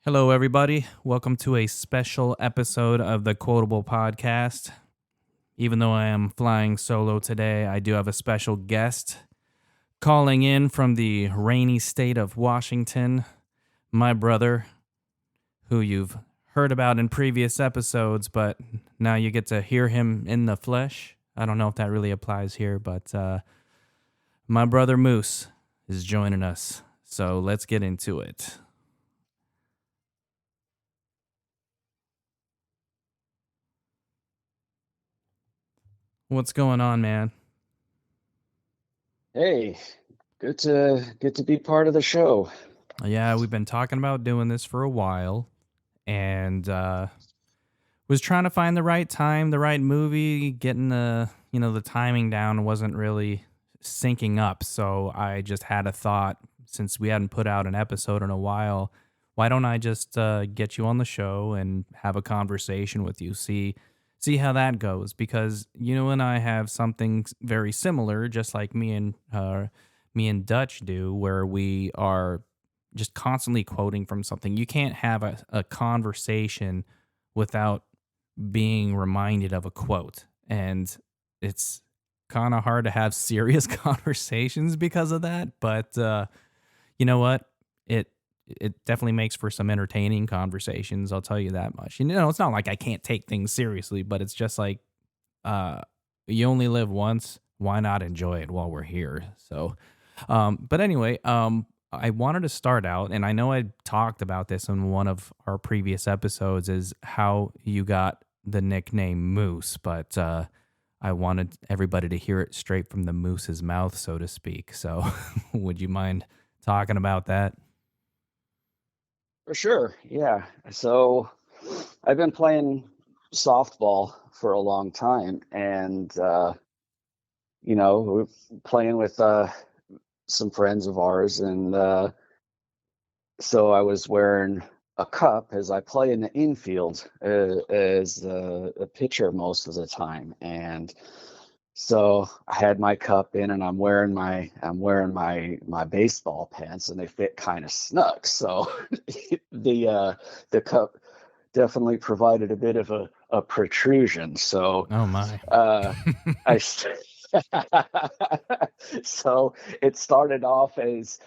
Hello, everybody. Welcome to a special episode of the Quotable Podcast. Even though I am flying solo today, I do have a special guest calling in from the rainy state of Washington, my brother, who you've heard about in previous episodes, but now you get to hear him in the flesh. I don't know if that really applies here, but my brother Moose is joining us. So let's get into it. What's going on, man? Hey, good to be part of the show. Yeah, we've been talking about doing this for a while, and was trying to find the right time, the right movie. Getting the timing down wasn't really syncing up. So I just had a thought, since we hadn't put out an episode in a while. Why don't I just get you on the show and have a conversation with you? See how that goes, because you and I have something very similar, just like me and Dutch do, where we are just constantly quoting from something. You can't have a conversation without being reminded of a quote. And it's kind of hard to have serious conversations because of that. But you know what? It it definitely makes for some entertaining conversations. I'll tell you that much. It's not like I can't take things seriously, but it's just like uh, you only live once. Why not enjoy it while we're here? So, but anyway, I wanted to start out, and I know I talked about this in one of our previous episodes, is how you got the nickname Moose, but I wanted everybody to hear it straight from the moose's mouth, so to speak. So, would you mind talking about that? For sure. Yeah. So I've been playing softball for a long time and we're playing with some friends of ours and so I was wearing a cup as I play in the infield as a pitcher most of the time. And so I had my cup in, and I'm wearing my baseball pants, and they fit kind of snug. So the cup definitely provided a bit of a protrusion. So Oh my. uh, I st- so it started off as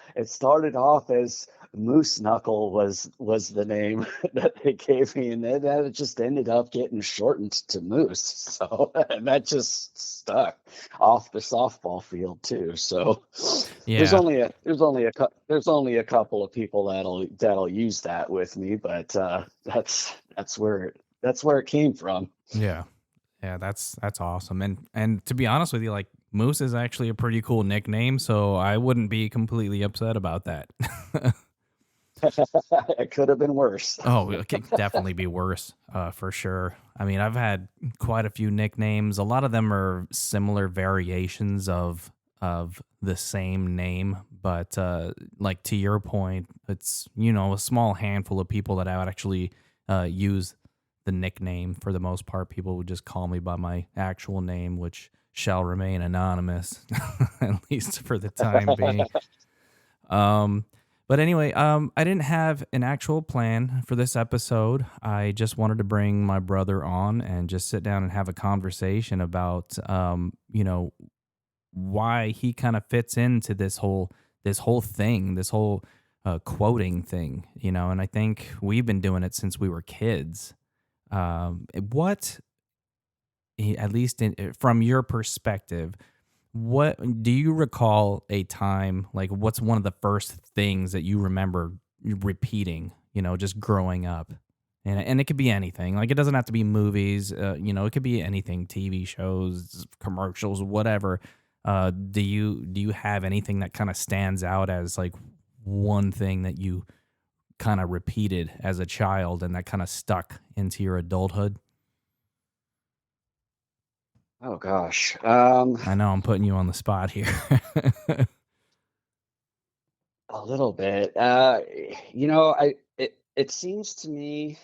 Moose Knuckle was the name that they gave me, and then that it just ended up getting shortened to Moose. So and that just stuck off the softball field too. So there's Yeah. only a there's only a there's only a couple of people that'll use that with me, but that's where it came from. Yeah. Yeah, that's awesome. And to be honest with you, like, Moose is actually a pretty cool nickname, so I wouldn't be completely upset about that. It could have been worse. Oh, it could definitely be worse, for sure. I mean, I've had quite a few nicknames. A lot of them are similar variations of the same name, but like, to your point, it's a small handful of people that I would actually use the nickname. For the most part, people would just call me by my actual name, which shall remain anonymous, at least for the time being. Um, but anyway, I didn't have an actual plan for this episode. I just wanted to bring my brother on and just sit down and have a conversation about, why he kind of fits into this whole thing, this whole quoting thing, And I think we've been doing it since we were kids. What, at least from your perspective, what do you recall a time, like, what's one of the first things that you remember repeating, just growing up? And it could be anything. Like, it doesn't have to be movies, it could be anything, TV shows, commercials, whatever. Do you have anything that kind of stands out as, like, one thing that you kind of repeated as a child and that kind of stuck into your adulthood? Oh gosh. I know I'm putting you on the spot here. A little bit. It seems to me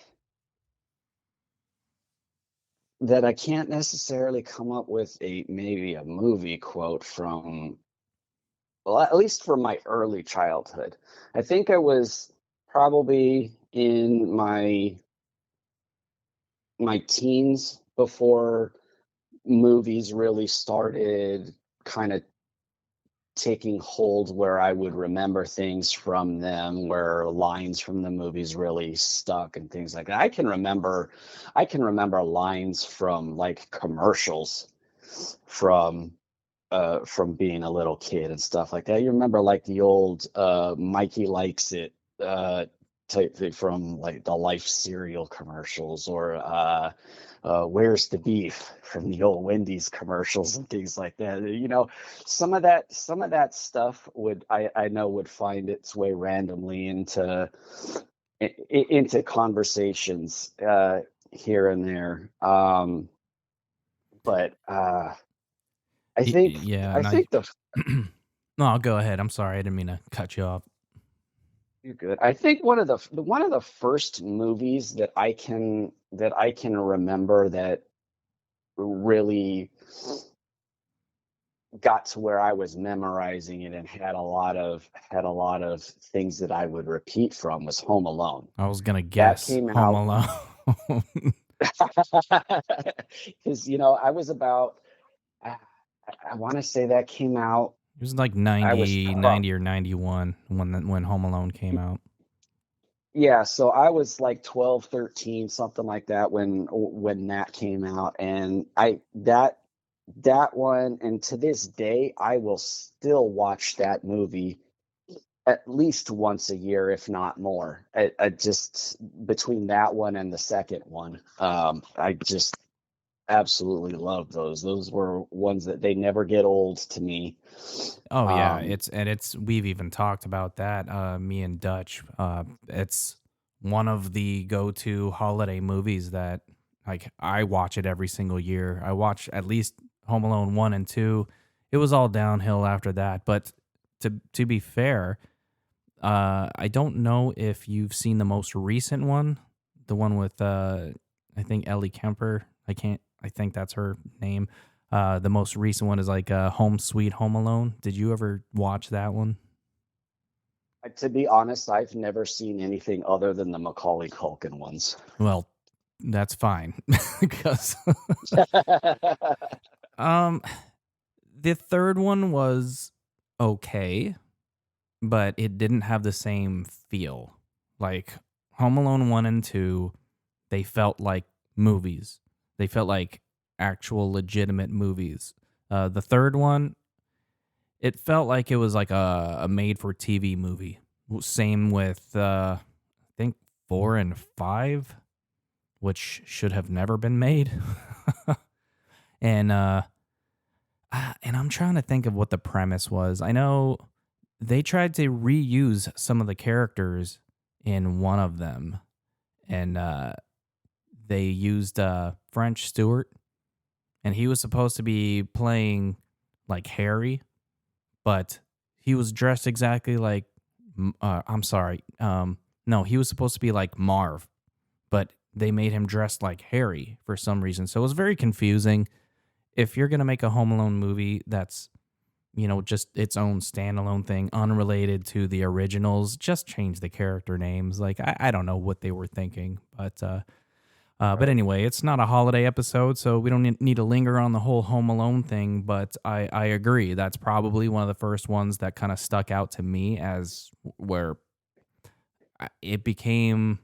that I can't necessarily come up with a maybe a movie quote from, well, at least from my early childhood. I think I was probably in my teens before movies really started kind of taking hold, where I would remember things from them, where lines from the movies really stuck and things like that. I can remember lines from like commercials from being a little kid and stuff like that. You remember like the old Mikey Likes It type thing from like the Life cereal commercials, or Where's the Beef from the old Wendy's commercials and things like that. Some of that stuff I know would find its way randomly into conversations here and there. But I think Yeah, I and I think the no, go ahead. I'm sorry, I didn't mean to cut you off. You're good. I think one of the first movies that I can remember that really got to where I was memorizing it and had a lot of things that I would repeat from was Home Alone. I was gonna That guess came Home out Alone. because I was about I, I want to say that came out. It was like I was 90, pro 90 or 91 when Home Alone came out. Yeah, so I was like 12, 13, something like that when that came out, and that one, and to this day I will still watch that movie at least once a year, if not more. I just between that one and the second one, I just absolutely love those. Those were ones that they never get old to me. Oh yeah, Um, it's we've even talked about that, me and Dutch. It's one of the go-to holiday movies that like I watch it every single year. I watch at least Home Alone 1 and 2. It was all downhill after that, but to be fair, I don't know if you've seen the most recent one, the one with I think Ellie Kemper. I think that's her name. The most recent one is like Home Sweet Home Alone. Did you ever watch that one? to be honest, I've never seen anything other than the Macaulay Culkin ones. Well, that's fine because um the third one was okay, but it didn't have the same feel. Like Home Alone 1 and 2, they felt like movies. They felt like actual legitimate movies. The third one, it felt like it was like a made for TV movie. Same with I think 4 and 5, which should have never been made. and and I'm trying to think of what the premise was. I know they tried to reuse some of the characters in one of them, and they used French Stewart, and he was supposed to be playing like Harry, but he was dressed exactly like. I'm sorry. No, he was supposed to be like Marv, but they made him dressed like Harry for some reason. So it was very confusing. If you're gonna make a Home Alone movie that's just its own standalone thing, unrelated to the originals, just change the character names. Like I don't know what they were thinking, but Right. anyway, it's not a holiday episode, so we don't need to linger on the whole Home Alone thing. But I agree. That's probably one of the first ones that kind of stuck out to me as where it became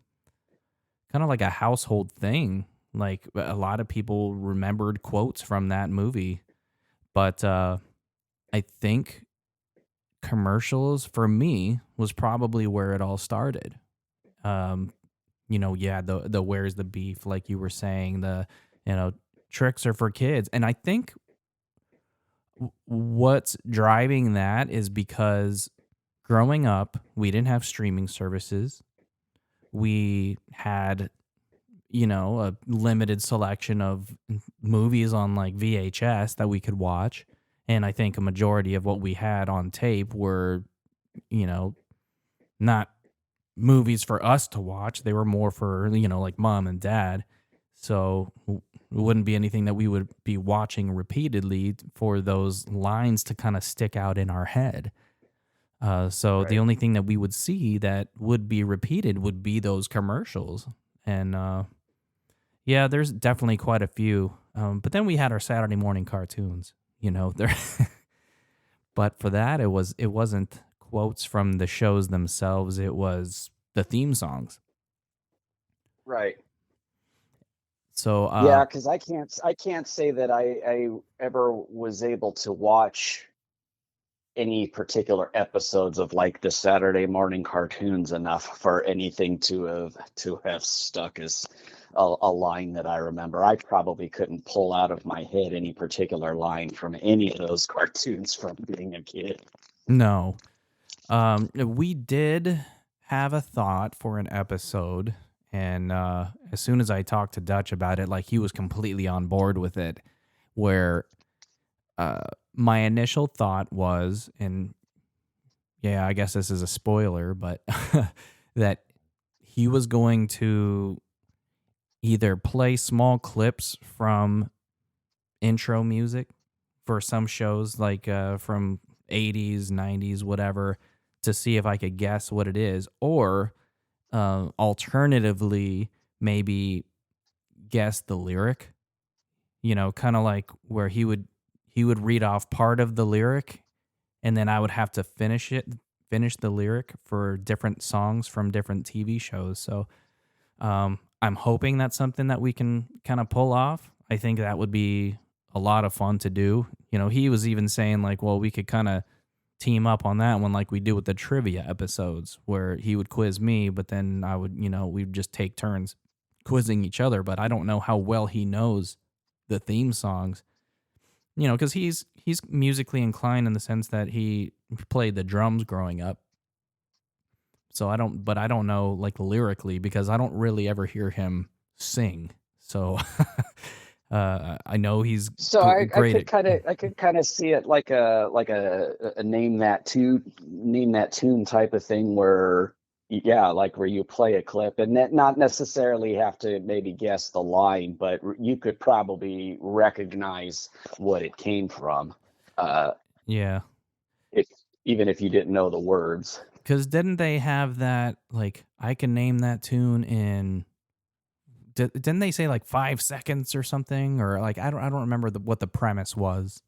kind of like a household thing. Like a lot of people remembered quotes from that movie. But I think commercials for me was probably where it all started. Um, yeah, the where's the beef, like you were saying, the you know tricks are for kids, and I think what's driving that is because growing up we didn't have streaming services. We had a limited selection of movies on like VHS that we could watch, and I think a majority of what we had on tape were you know not movies for us to watch. They were more for, like mom and dad. So it wouldn't be anything that we would be watching repeatedly for those lines to kind of stick out in our head. So the Right. only thing that we would see that would be repeated would be those commercials. And yeah, there's definitely quite a few. But then we had our Saturday morning cartoons. There. But for that, it wasn't quotes from the shows themselves. It was the theme songs. Right. So Yeah, because I can't say that I ever was able to watch any particular episodes of like the Saturday morning cartoons enough for anything to have stuck as a line that I remember. I probably couldn't pull out of my head any particular line from any of those cartoons from being a kid. no, we did have a thought for an episode, and as soon as I talked to Dutch about it, like he was completely on board with it. Where uh, my initial thought was, and yeah, I guess this is a spoiler, but that he was going to either play small clips from intro music for some shows, like from 80s, 90s, whatever, to see if I could guess what it is, or alternatively, maybe guess the lyric. Kind of like where he would read off part of the lyric, and then I would have to finish the lyric for different songs from different TV shows. So I'm hoping that's something that we can kind of pull off. I think that would be a lot of fun to do. He was even saying like, well, we could kind of team up on that one like we do with the trivia episodes where he would quiz me, but then we'd just take turns quizzing each other. But I don't know how well he knows the theme songs, because he's musically inclined in the sense that he played the drums growing up. So I don't know like lyrically because I don't really ever hear him sing. So I know he's So I great could at. kind of I could kind of see it like a name that tune type of thing where yeah, like where you play a clip and not necessarily have to maybe guess the line, but you could probably recognize what it came from, uh, Yeah, if even if you didn't know the words. because didn't they have that like I can name that tune in? Didn't they say like 5 seconds or something, or like I don't remember what the premise was.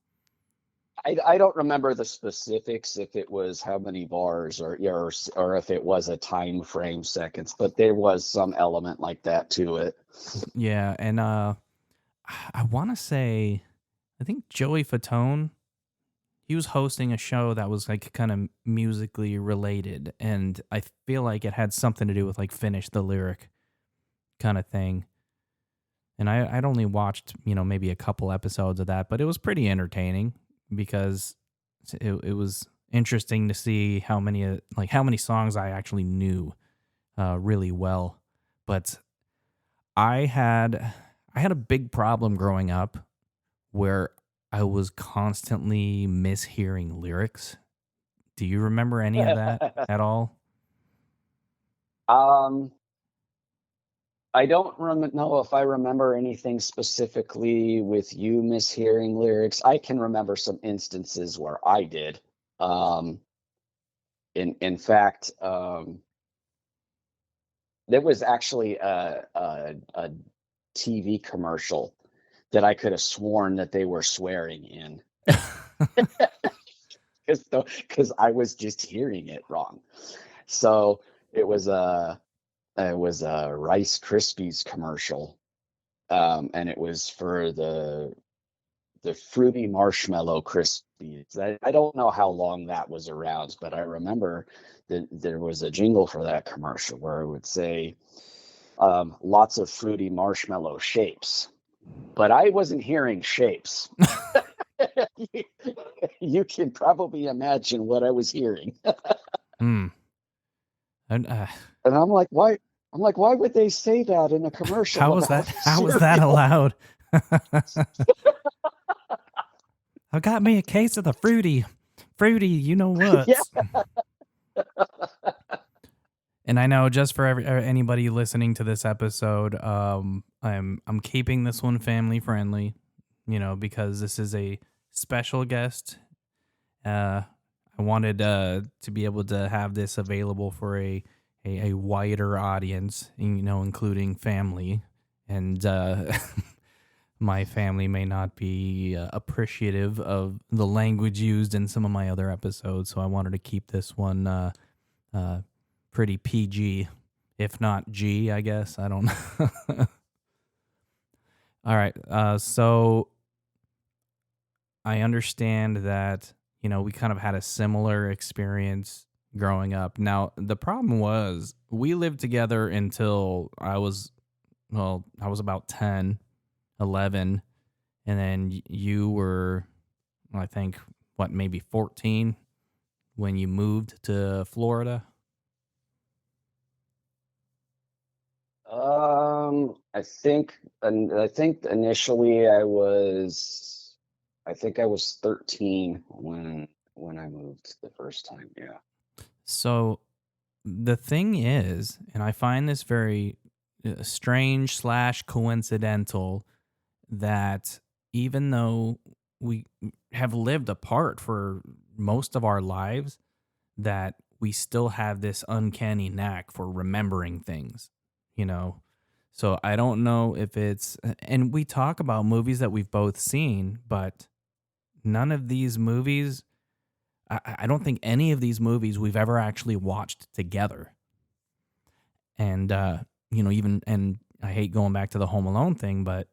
I don't remember the specifics if it was how many bars or if it was a time frame seconds, but there was some element like that to it. Yeah, and I want to say I think Joey Fatone, he was hosting a show that was like kind of musically related, and I feel like it had something to do with like finish the lyric kind of thing. And I'd only watched maybe a couple episodes of that, but it was pretty entertaining because it was interesting to see how many songs I actually knew really well. But I had I had a big problem growing up where I was constantly mishearing lyrics. Do you remember any of that at all? um, I don't know if I remember anything specifically with you mishearing lyrics. I can remember some instances where I did. Um, in fact, there was actually a TV commercial that I could have sworn that they were swearing in because I was just hearing it wrong. So it was a Rice Krispies commercial, and it was for the fruity marshmallow Krispies. I don't know how long that was around, but I remember that there was a jingle for that commercial where it would say lots of fruity marshmallow shapes, but I wasn't hearing shapes. You can probably imagine what I was hearing. Hmm. And, And I'm like, why? I'm like, why would they say that in a commercial how was that? about How was that cereal? allowed? I got me a case of the fruity. You know Yeah. what? And I know just for anybody listening to this episode, I'm keeping this one family friendly, because this is a special guest. I I wanted to be able to have this available for a wider audience, including family. And my family may not be appreciative of the language used in some of my other episodes, so I wanted to keep this one uh, pretty PG, if not G, I guess. I don't know. All right. So I understand that, we kind of had a similar experience growing up. Now, the problem was we lived together until I was about 10, 11, and then you were, I think, what, maybe 14 when you moved to Florida. I think initially I think I was 13 when I moved the first time. Yeah. So the thing is, and I find this very strange slash coincidental, that even though we have lived apart for most of our lives, that we still have this uncanny knack for remembering things, you know? So I don't know if it's, and we talk about movies that we've both seen, but none of these movies, I don't think any of these movies we've ever actually watched together. And, even, and I hate going back to the Home Alone thing, but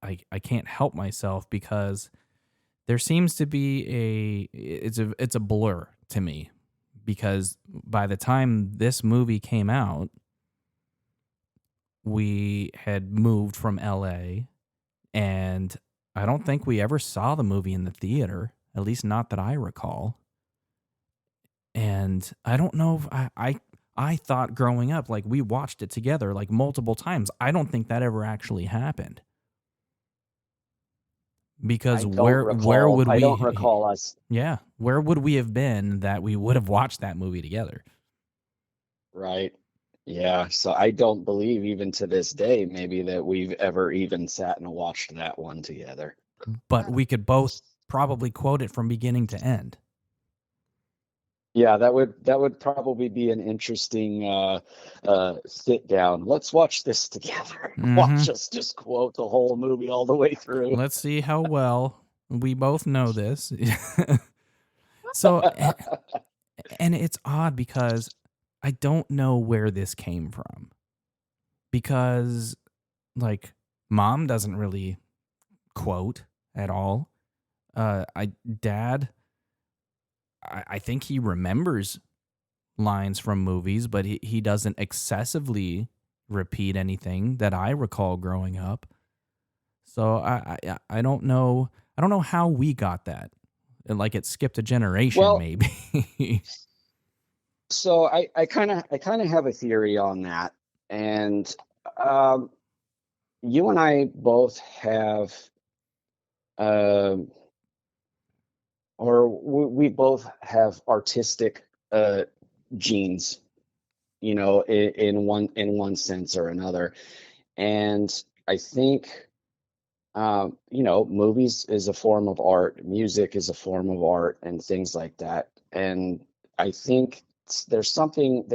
I can't help myself because there seems to be it's a blur to me, because by the time this movie came out, we had moved from LA, and I don't think we ever saw the movie in the theater, at least not that I recall. And I don't know if I thought growing up, like, we watched it together like multiple times. I don't think that ever actually happened, because where would I don't we recall us. yeah, where would we have been that we would have watched that movie together? Right. Yeah. So I don't believe even to this day, maybe that we've ever even sat and watched that one together. But we could both probably quote it from beginning to end. Yeah, that would probably be an interesting sit down. Let's watch this together. Mhm. Watch us just quote the whole movie all the way through. Let's see how well we both know this. So, and it's odd because I don't know where this came from, because, like, mom doesn't really quote at all. I dad, I think he remembers lines from movies, but he doesn't excessively repeat anything that I recall growing up. So I don't know. I don't know how we got that. Like, it skipped a generation, Well, maybe. so I kind of have a theory on that, and um, you and I both have, um, or we both have artistic genes, in one sense or another. And I think, movies is a form of art, music is a form of art, and things like that. And I think there's something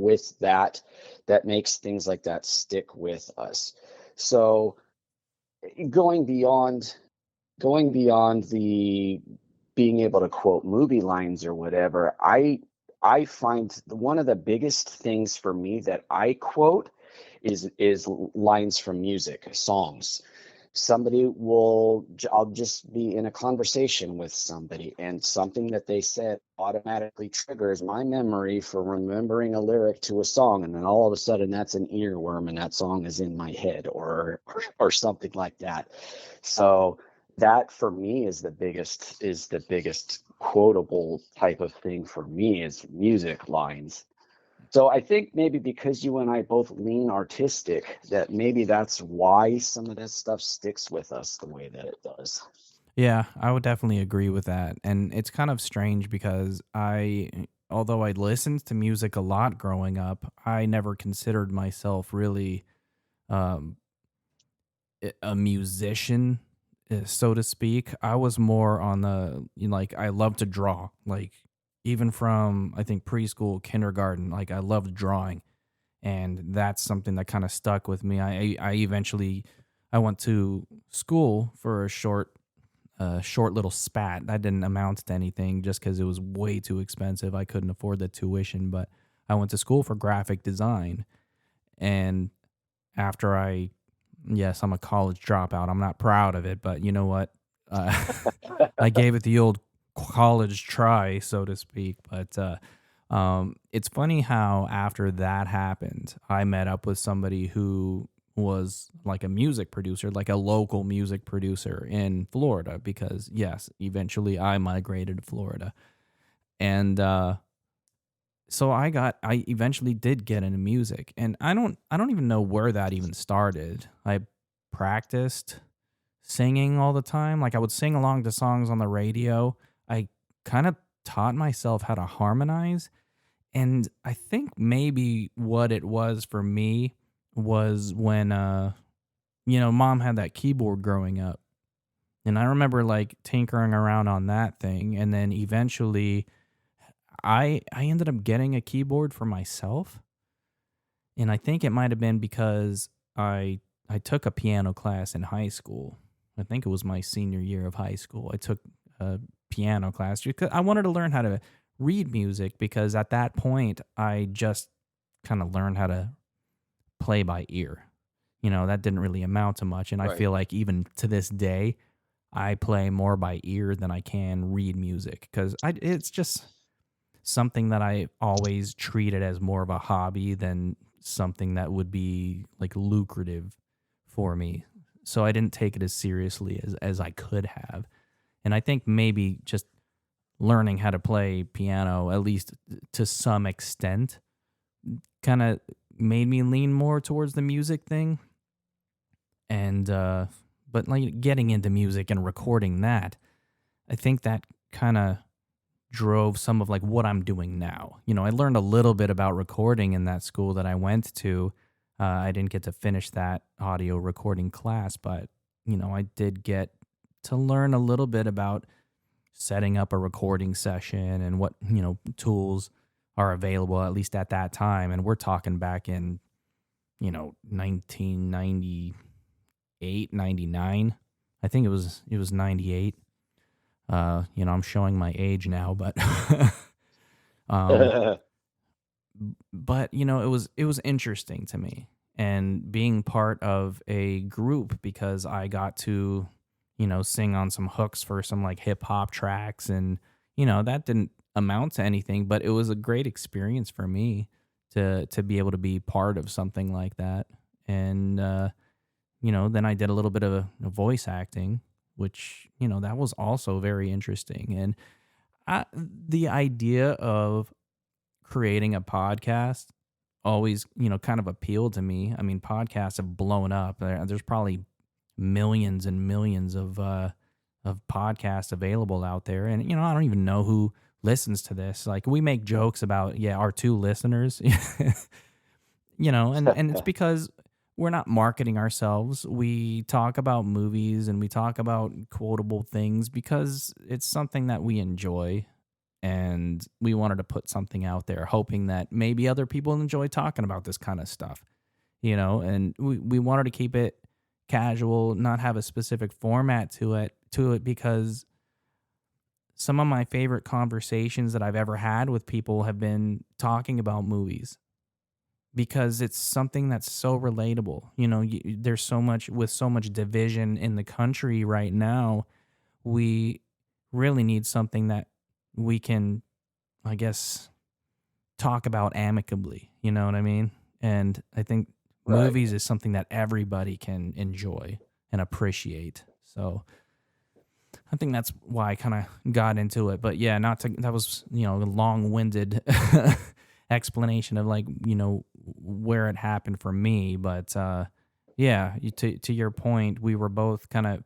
with that that makes things like that stick with us. So going beyond going beyond the being able to quote movie lines or whatever, I find one of the biggest things for me that I quote is lines from music, songs. I'll just be in a conversation with somebody, and something that they said automatically triggers my memory for remembering a lyric to a song, and then all of a sudden that's an earworm and that song is in my head, or something like that. So that for me is the biggest quotable type of thing for me, is music lines. So I think maybe because you and I both lean artistic, that maybe that's why some of that stuff sticks with us the way that it does. Yeah, I would definitely agree with that. And it's kind of strange because although I listened to music a lot growing up, I never considered myself really um, a musician, so to speak. I was more on the, like, I love to draw. Like, even from I think preschool, kindergarten. Like I loved drawing, and that's something that kind of stuck with me. I eventually I went to school for a short little spat that didn't amount to anything just because it was way too expensive. I couldn't afford the tuition, but I went to school for graphic design. And after I, yes, I'm a college dropout. I'm not proud of it, but you know what? Uh, I gave it the old college try, so to speak. But it's funny how after that happened, I met up with somebody who was like a music producer, like a local music producer in Florida, because yes, eventually I migrated to Florida. And so I eventually did get into music, and I don't even know where that even started. I practiced singing all the time. Like I would sing along to songs on the radio. I kind of taught myself how to harmonize, and I think maybe what it was for me was when mom had that keyboard growing up. And I remember like tinkering around on that thing, and then eventually I ended up getting a keyboard for myself, and I think it might have been because I took a piano class in high school. I think it was my senior year of high school. I took a piano class because I wanted to learn how to read music, because at that point I just kind of learned how to play by ear. That didn't really amount to much, and I Right. feel like even to this day I play more by ear than I can read music, cuz it's just something that I always treated as more of a hobby than something that would be like lucrative for me. So I didn't take it as seriously as I could have. And I think maybe just learning how to play piano, at least to some extent, kind of made me lean more towards the music thing. And, but like getting into music and recording that, I think that kind of drove some of like what I'm doing now. I learned a little bit about recording in that school that I went to. I didn't get to finish that audio recording class, but I did get to learn a little bit about setting up a recording session and what, tools are available at least at that time. And we're talking back in, 1998, 99. I think it was 98. I'm showing my age now, but um, it was interesting to me, and being part of a group, because I got to, sing on some hooks for some like hip hop tracks, and that didn't amount to anything, but it was a great experience for me to be able to be part of something like that. And then I did a little bit of voice acting, which that was also very interesting. And the idea of creating a podcast always, kind of appealed to me. I mean, podcasts have blown up. There's probably millions and millions of podcasts available out there, and I don't even know who listens to this. Like we make jokes about, yeah, our two listeners, and it's because we're not marketing ourselves. We talk about movies and we talk about quotable things because it's something that we enjoy, and we wanted to put something out there hoping that maybe other people enjoy talking about this kind of stuff, and we wanted to keep it casual, not have a specific format to it because some of my favorite conversations that I've ever had with people have been talking about movies, because it's something that's so relatable. There's so much division in the country right now. We really need something that we can, I guess, talk about amicably. You know what I mean? And I think Right. movies is something that everybody can enjoy and appreciate. So I think that's why I kind of got into it. But yeah, not to that was a long-winded explanation of like where it happened for me. But yeah, to your point, we were both kind of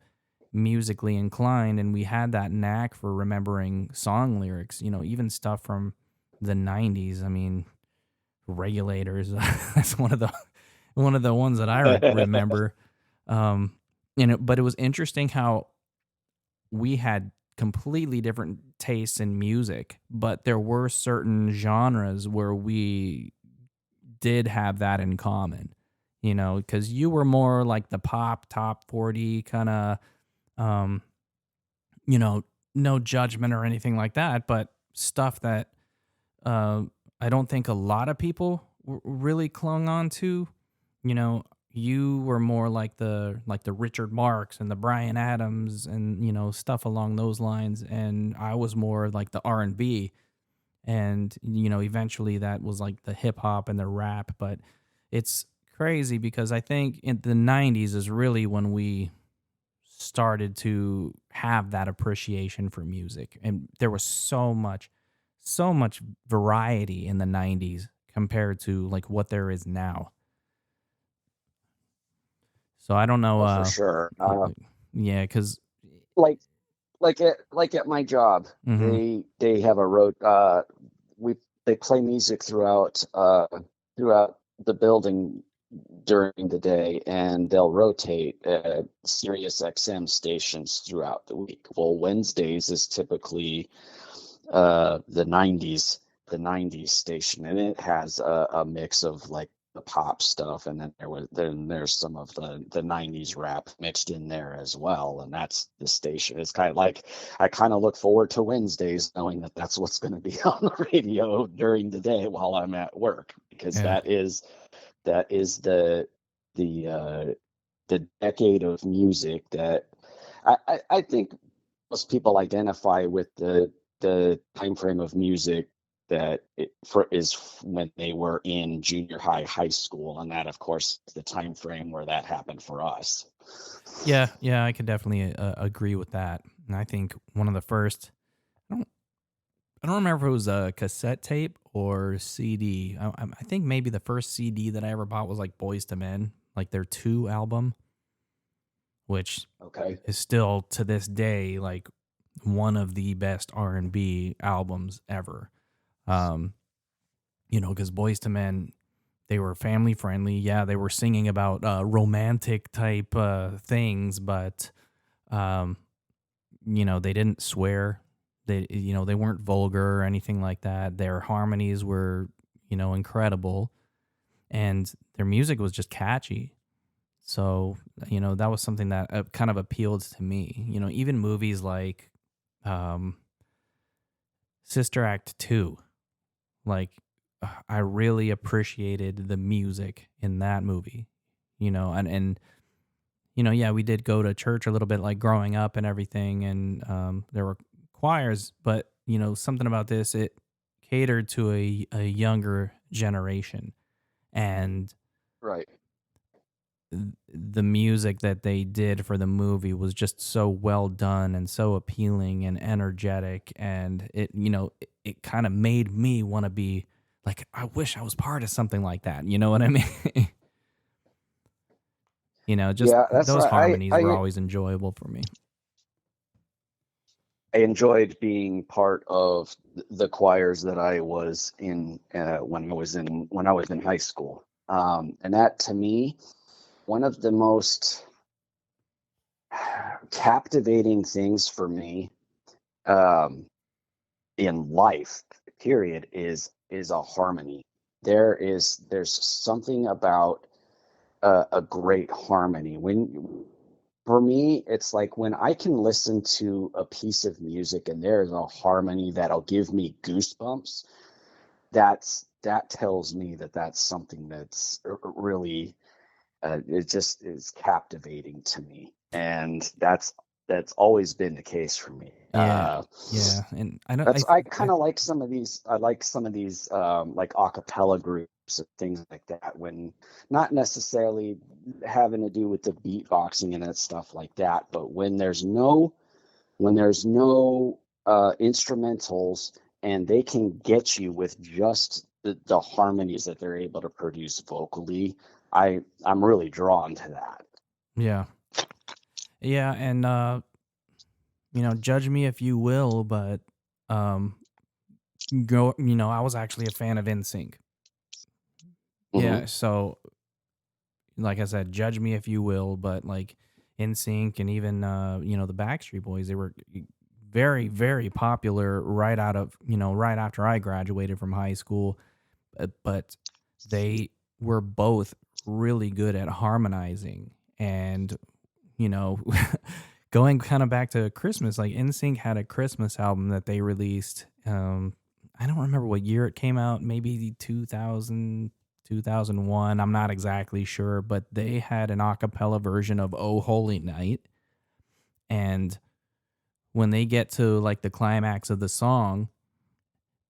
musically inclined, and we had that knack for remembering song lyrics. Even stuff from the '90s. I mean, Regulators. That's one of the ones that I remember. Um, but it was interesting how we had completely different tastes in music, but there were certain genres where we did have that in common, because you were more like the pop top 40 kind of, um, you know, no judgment or anything like that, but stuff that uh, I don't think a lot of people really clung on to. You know, you were more like the Richard Marks and the Brian Adams and stuff along those lines, and I was more like the R&B, and eventually that was like the hip hop and the rap. But it's crazy because I think in the 90s is really when we started to have that appreciation for music, and there was so much variety in the 90s compared to like what there is now. So I don't know, Oh, for sure. yeah, cuz Like like at my job, mhm. they have a road. We They play music throughout the building during the day, and they'll rotate Sirius XM stations throughout the week. Well, Wednesdays is typically the 90s station, and it has a mix of like the pop stuff, and then there's some of the 90s rap mixed in there as well, and that's the station. It's kind of like I kind of look forward to Wednesdays knowing that that's what's going to be on the radio during the day while I'm at work, because Yeah. that is the decade of music that I think most people identify with the time frame of music that is when they were in junior high, high school, and that, of course, is the time frame where that happened for us. Yeah, yeah, I could definitely agree with that. And I think one of the first, I don't I don't remember if it was a cassette tape or CD. I think maybe the first CD that I ever bought was like Boys to Men, like their 2 album, which Okay. is still to this day like one of the best R&B albums ever. Um, because Boys to Men, they were family friendly. Yeah, they were singing about romantic type things, but um, they didn't swear. They weren't vulgar or anything like that. Their harmonies were, incredible, and their music was just catchy. So, that was something that kind of appealed to me. Even movies like um, Sister Act 2, like I really appreciated the music in that movie. And yeah, we did go to church a little bit like growing up and everything, and there were choirs, but something about this, it catered to a younger generation, and Right. the music that they did for the movie was just so well done and so appealing and energetic, and it kind of made me want to be like, I wish I was part of something like that. You know what I mean? Just Yeah, that's those right. harmonies were always enjoyable for me. I enjoyed being part of the choirs that I was in when I was in high school. And that, to me, one of the most captivating things for me, um, in life, period, is a harmony. There's something about a great harmony. When For me, it's like when I can listen to a piece of music and there is a harmony that'll give me goosebumps. That tells me that that's something that's really, it just is captivating to me, and that's always been the case for me. Yeah, yeah, and I don't. That's I kind I of like some of these. I like some of these, like a cappella groups and things like that. When not necessarily having to do with the beatboxing and that stuff like that, but when there's no instrumentals, and they can get you with just the harmonies that they're able to produce vocally. I'm really drawn to that. yeah, yeah, and judge me if you will, but um, I was actually a fan of NSYNC. Hmm. Yeah, so like I said, judge me if you will, but like NSYNC and even the Backstreet Boys, they were very, very popular right out of, right after I graduated from high school. But they were both really good at harmonizing. And, you know, going kind of back to Christmas, like NSYNC had a Christmas album that they released. I don't remember what year it came out, maybe 2000, 2001. I'm not exactly sure, but they had an a cappella version of Oh Holy Night. And when they get to like the climax of the song,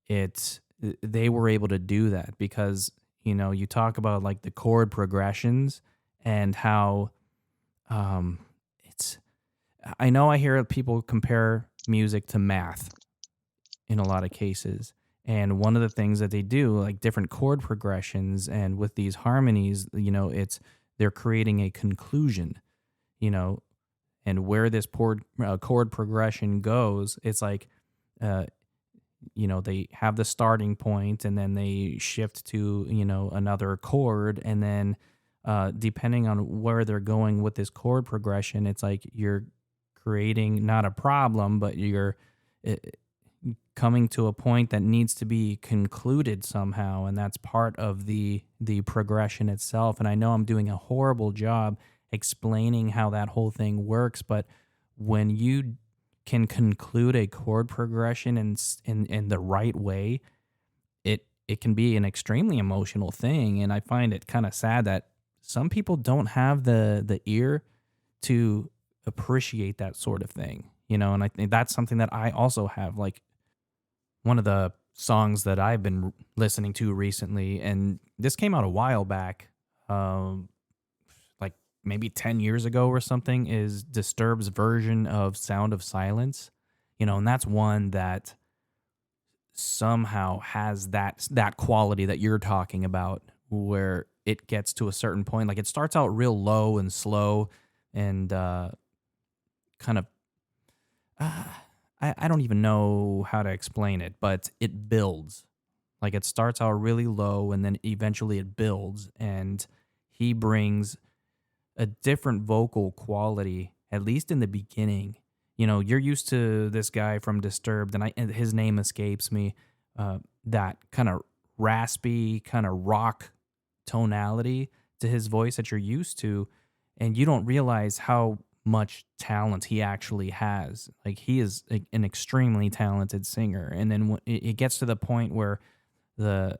it's they were able to do that because you talk about like the chord progressions and how um it's I know I hear people compare music to math in a lot of cases. And one of the things that they do, like different chord progressions and with these harmonies, it's they're creating a conclusion, you know, and where this chord progression goes, it's like, uh, they have the starting point and then they shift to, another chord. And then, depending on where they're going with this chord progression, it's like you're creating not a problem, but you're uh, coming to a point that needs to be concluded somehow, and that's part of the progression itself. And I know I'm doing a horrible job explaining how that whole thing works, but when you can conclude a chord progression in the right way, it can be an extremely emotional thing. And I find it kind of sad that some people don't have the ear to appreciate that sort of thing, and I think that's something that I also have. Like, one of the songs that I've been listening to recently, and this came out a while back, um, like maybe 10 years ago or something, is Disturbed's version of Sound of Silence. And that's one that somehow has that quality that you're talking about, where it gets to a certain point. Like, it starts out real low and slow and kind of uh, I don't even know how to explain it, but it builds. Like, it starts out really low and then eventually it builds, and he brings a different vocal quality, at least in the beginning. You're used to this guy from Disturbed, and his name escapes me. That kind of raspy, kind of rock tonality to his voice that you're used to, and you don't realize how much talent he actually has. Like, he is an extremely talented singer, and then when it gets to the point where the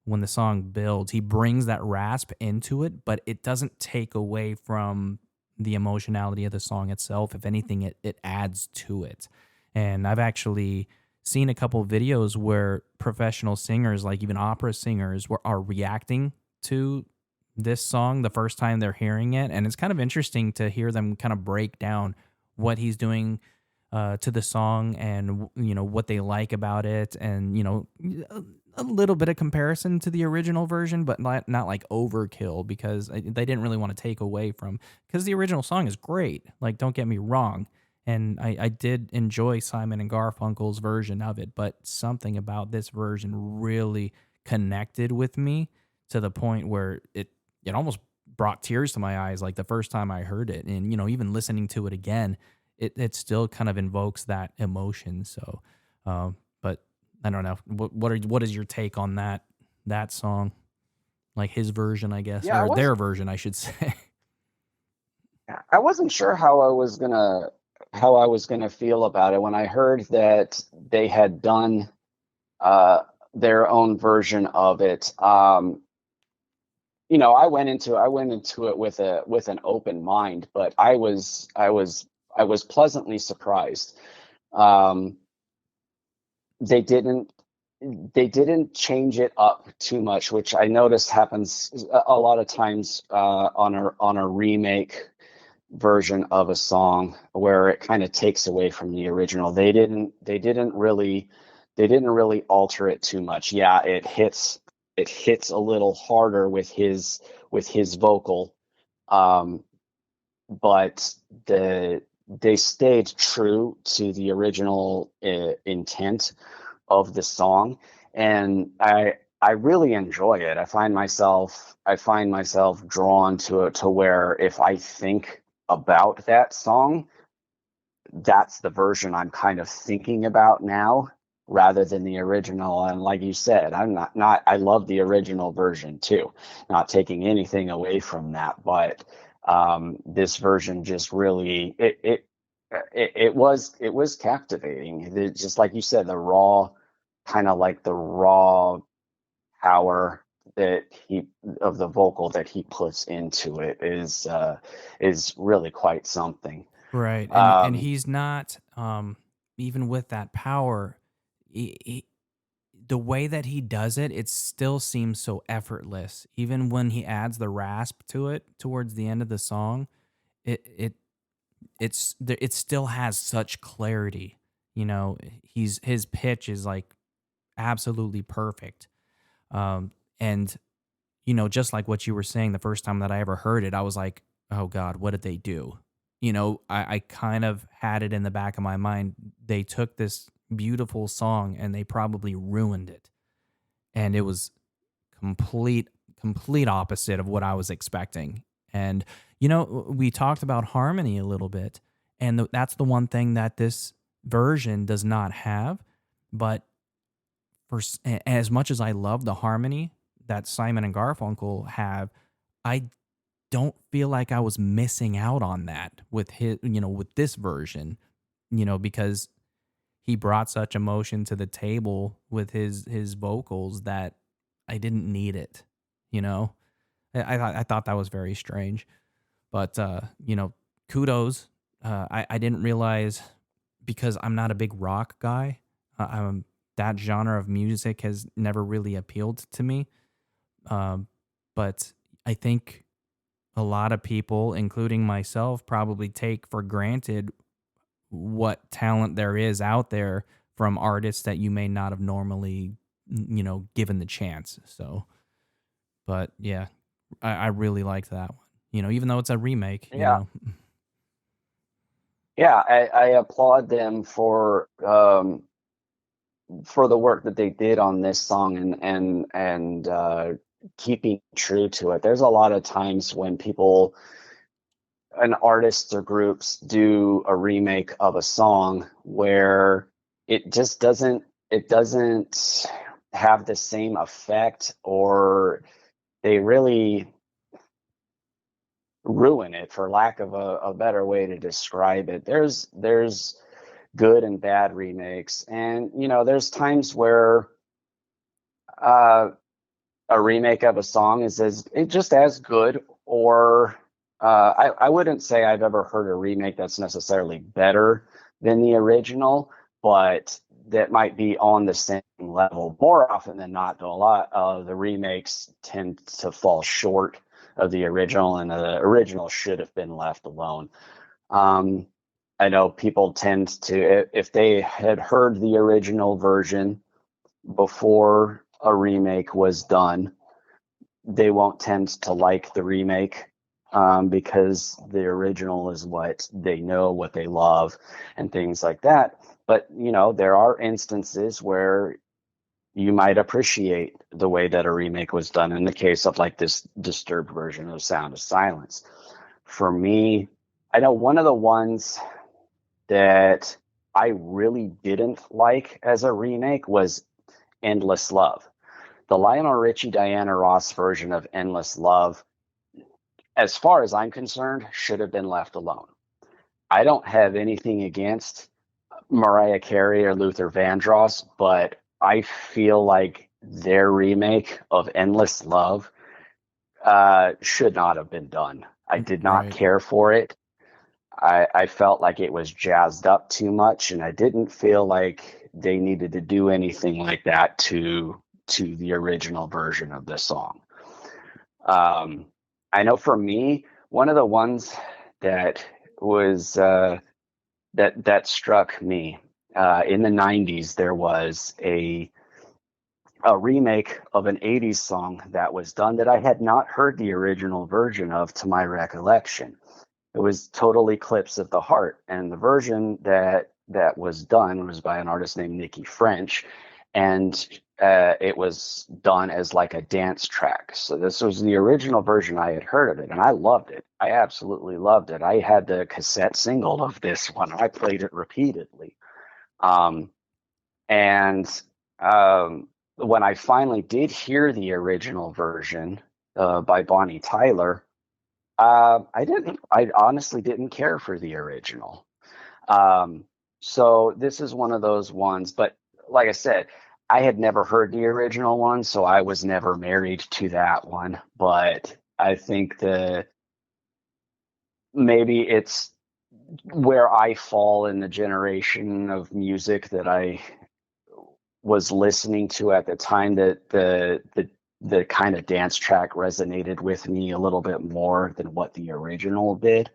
when the song builds, he brings that rasp into it, but it doesn't take away from the emotionality of the song itself. If anything, it adds to it. And I've actually seen a couple videos where professional singers, like even opera singers, are reacting to this song the first time they're hearing it. And it's kind of interesting to hear them kind of break down what he's doing to the song, and what they like about it, and a little bit of comparison to the original version, but not like overkill, because they didn't really want to take away from, because the original song is great. Like, don't get me wrong, and I did enjoy Simon and Garfunkel's version of it, but something about this version really connected with me to the point where it almost brought tears to my eyes, like the first time I heard it. And even listening to it again, it still kind of invokes that emotion. So, but I don't know. What is your take on that song? Like, his version, I guess, Yeah, or their version, I should say. I wasn't sure how I was gonna feel about it when I heard that they had done uh, their own version of it. I went into it with an open mind, but I was pleasantly surprised. Um, they didn't they didn't change it up too much, which I noticed happens a lot of times on a remake version of a song where it kind of takes away from the original. They didn't really alter it too much. Yeah, it hits a little harder with his vocal, um, but they stayed true to the original intent of the song, and I really enjoy it. I find myself drawn to it, to where if I think about that song, that's the version I'm kind of thinking about now rather than the original. And like you said, I'm not I love the original version too, not taking anything away from that, but this version just really it was captivating. Just like you said, the raw, kind of like the raw power that he of the vocal that he puts into it is really quite something. Right. And Um, he's not even with that power, the way that he does it, it still seems so effortless. Even when he adds the rasp to it towards the end of the song, it still has such clarity. You know, his pitch is like absolutely perfect. And just like what you were saying, the first time that I ever heard it, I was like, oh God, what did they do? I kind of had it in the back of my mind. They took this beautiful song and they probably ruined it. And it was complete, complete opposite of what I was expecting. And, we talked about harmony a little bit. And that's the one thing that this version does not have. But as much as I love the harmony that Simon and Garfunkel have, I don't feel like I was missing out on that with with this version, because he brought such emotion to the table with his vocals that I didn't need it, you know. I thought that was very strange, but kudos. I didn't realize, because I'm not a big rock guy. That genre of music has never really appealed to me. Um, but I think a lot of people, including myself, probably take for granted what talent there is out there from artists that you may not have normally, given the chance. So, but yeah, I really liked that one. Even though it's a remake, yeah, yeah, I applaud them for the work that they did on this song and keeping true to it. There's a lot of times when people and artists or groups do a remake of a song where it just doesn't have the same effect, or they really ruin it, for lack of a better way to describe it. There's good and bad remakes, and there's times where uh, a remake of a song is just as good, or I wouldn't say I've ever heard a remake that's necessarily better than the original, but that might be on the same level. More often than not, though, a lot of the remakes tend to fall short of the original, and the original should have been left alone. Um, I know people tend to, if they had heard the original version before a remake was done, they won't tend to like the remake, because the original is what they know, what they love, and things like that. But there are instances where you might appreciate the way that a remake was done. In the case of like this Disturbed version of Sound of Silence, for me, I know one of the ones that I really didn't like as a remake was Endless Love. The Lionel Richie Diana Ross version of Endless Love, as far as I'm concerned, should have been left alone. I don't have anything against Mariah Carey or Luther Vandross, but I feel like their remake of Endless Love should not have been done. I did not right. care for it. I felt like it was jazzed up too much, and I didn't feel like they needed to do anything like that to the original version of the song. Um, I know for me, one of the ones that was that struck me in the '90s, there was a remake of an '80s song that was done that I had not heard the original version of, to my recollection. It was Total Eclipse of the Heart, and the version that was done was by an artist named Nikki French, and it was done as like a dance track. So this was the original version. I had heard of it, and I loved it. I absolutely loved it. I had the cassette single of this one. I played it repeatedly. Um, and when I finally did hear the original version by Bonnie Tyler, I didn't. I honestly didn't care for the original. Um, so this is one of those ones, but like I said, I had never heard the original one, so I was never married to that one. But I think that maybe it's where I fall in the generation of music that I was listening to at the time, that the kind of dance track resonated with me a little bit more than what the original did.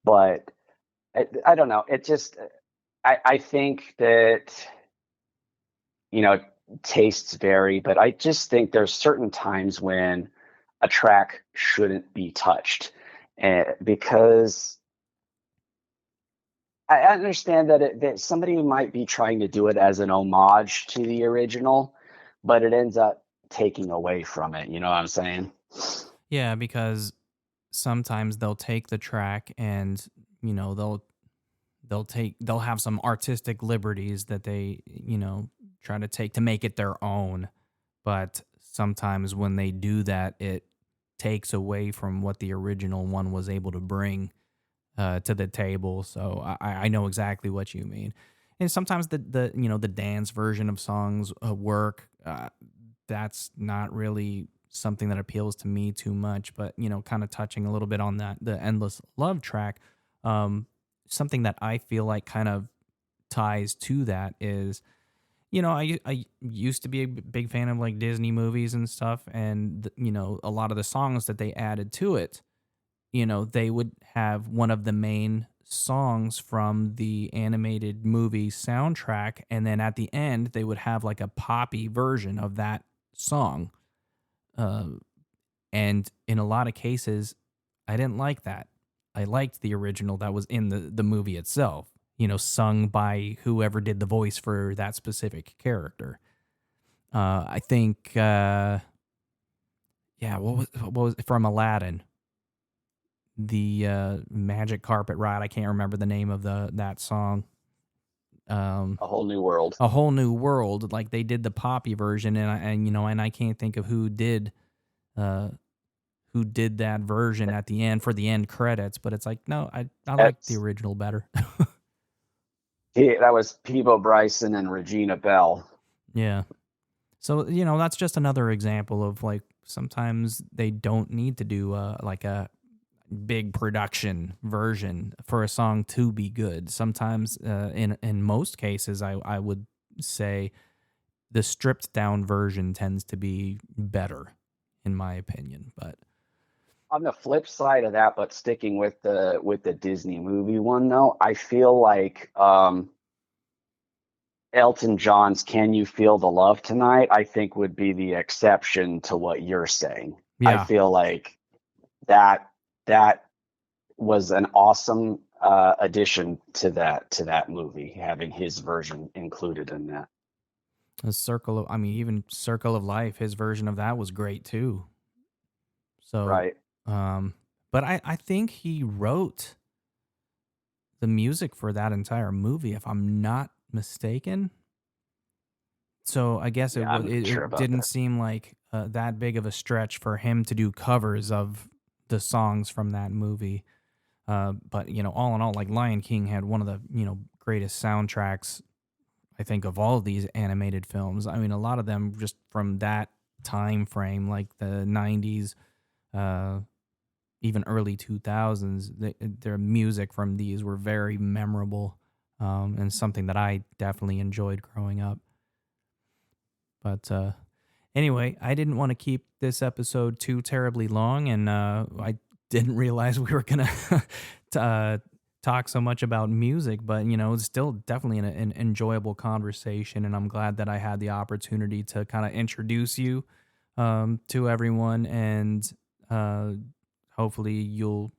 But I don't know. It just I think that, you know, tastes vary, but I just think there's certain times when a track shouldn't be touched, because I understand that that somebody might be trying to do it as an homage to the original, but it ends up taking away from it. You know what I'm saying? Yeah, because sometimes they'll take the track and, you know, they'll have some artistic liberties that they, you know, try to take to make it their own. But sometimes when they do that, it takes away from what the original one was able to bring to the table. So I know exactly what you mean. And sometimes the you know the dance version of songs work. That's not really something that appeals to me too much. But you know, kind of touching a little bit on that, the endless love track. Um, Something that I feel like kind of ties to that is, you know, I used to be a big fan of like Disney movies and stuff, and you know, a lot of the songs that they added to it, you know, they would have one of the main songs from the animated movie soundtrack, and then at the end they would have like a poppy version of that song. Uh, and in a lot of cases, I didn't like that. I liked the original that was in the movie itself, you know, sung by whoever did the voice for that specific character. I think, yeah, what was from Aladdin? The Magic Carpet Ride. I can't remember the name of that song. Um, A whole new world. a whole new world. Like they did the poppy version, and you know, and I can't think of uh who did that version at the end for the end credits. But it's like, no, I like the That's original better. that was Peebo Bryson and Regina Bell. Yeah. So you know, that's just another example of like sometimes they don't need to do like a big production version for a song to be good. Sometimes, in most cases, I would say the stripped down version tends to be better, in my opinion. But On the flip side of that, but sticking with the Disney movie one though, I feel like Elton John's "Can You Feel the Love Tonight," I think would be the exception to what you're saying. I yeah, feel like that that was an awesome addition to that movie, having his version included in that. a circle of, I mean, even Circle of Life, his version of that was great too. So, Right. um, but I think he wrote the music for that entire movie, if I'm not mistaken. So I guess Yeah, I'm not sure it about didn't that. seem like that big of a stretch for him to do covers of the songs from that movie. But you know, all in all, like Lion King had one of the, you know, greatest soundtracks I think of all of these animated films. I mean, a lot of them just from that time frame, like the '90s, uh, even early 2000s. Their music from these were very memorable, and something that I definitely enjoyed growing up. But anyway, I didn't want to keep this episode too terribly long, and I didn't realize we were gonna talk so much about music. But you know, it's still definitely an enjoyable conversation, and I'm glad that I had the opportunity to kind of introduce you to everyone, and uh, hopefully you'll,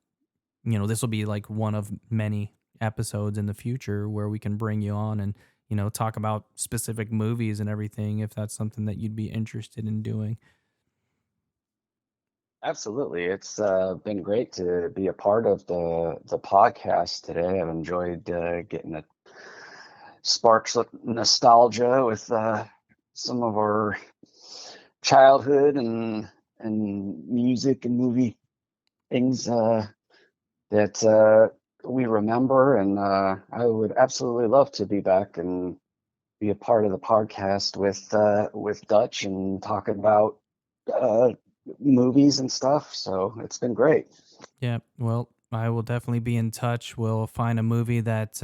you know, this will be like one of many episodes in the future where we can bring you on and talk about specific movies and everything if that's something that you'd be interested in doing. Absolutely. It's been great to be a part of the podcast today. I've enjoyed getting to sparks of nostalgia with some of our childhood and music and movie things that we remember. And I would absolutely love to be back and be a part of the podcast with Dutch and talking about uh, movies and stuff. So it's been great. Yeah, well, I will definitely be in touch. We'll find a movie that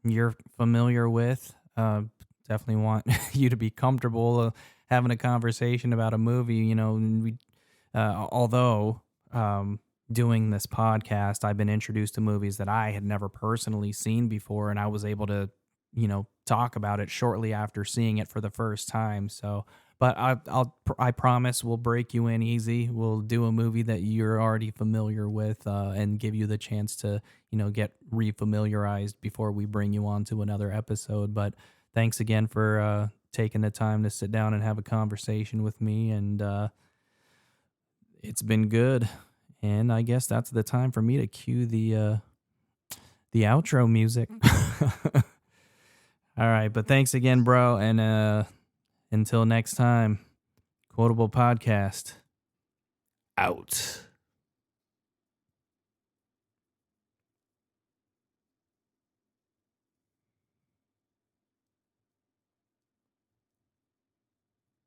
you're familiar with. Definitely want you to be comfortable having a conversation about a movie. And although doing this podcast, I've been introduced to movies that I had never personally seen before, and I was able to, talk about it shortly after seeing it for the first time. So, but I promise we'll break you in easy. We'll do a movie that you're already familiar with, and give you the chance to, get refamiliarized before we bring you on to another episode. But thanks again for taking the time to sit down and have a conversation with me, and it's been good. And I guess that's the time for me to cue the outro music. All right, but thanks again, bro, and until next time, Quotable Podcast out.